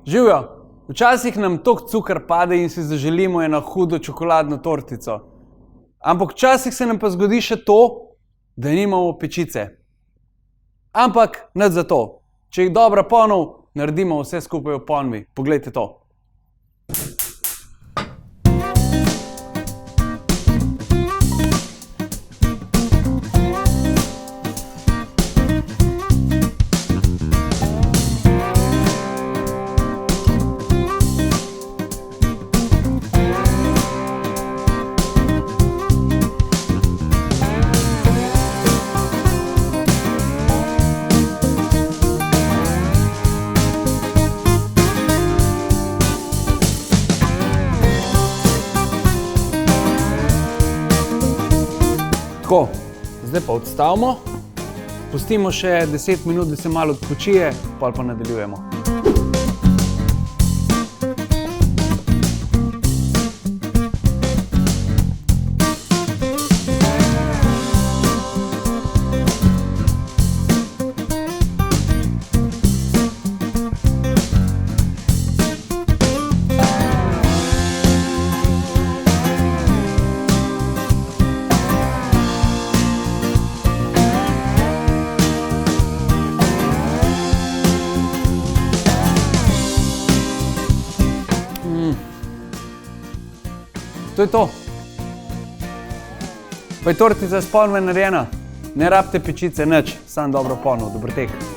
Živijo, včasih nam tok cukor pade in si zaželimo eno hudo čokoladno tortico. Ampak včasih se nam pa zgodi še to, da nimamo pečice. Ampak nič za to. Če jih dobra ponov, naredimo vse skupaj v ponvi. Poglejte to. Tako, zdaj pa odstavimo, pustimo še 10 minut, da se malo odpočije, potem pa nadaljujemo. To je to. Pa je tortica s ponve narejena. Ne rabite pečice, nič, samo dobro ponev. Dober tek.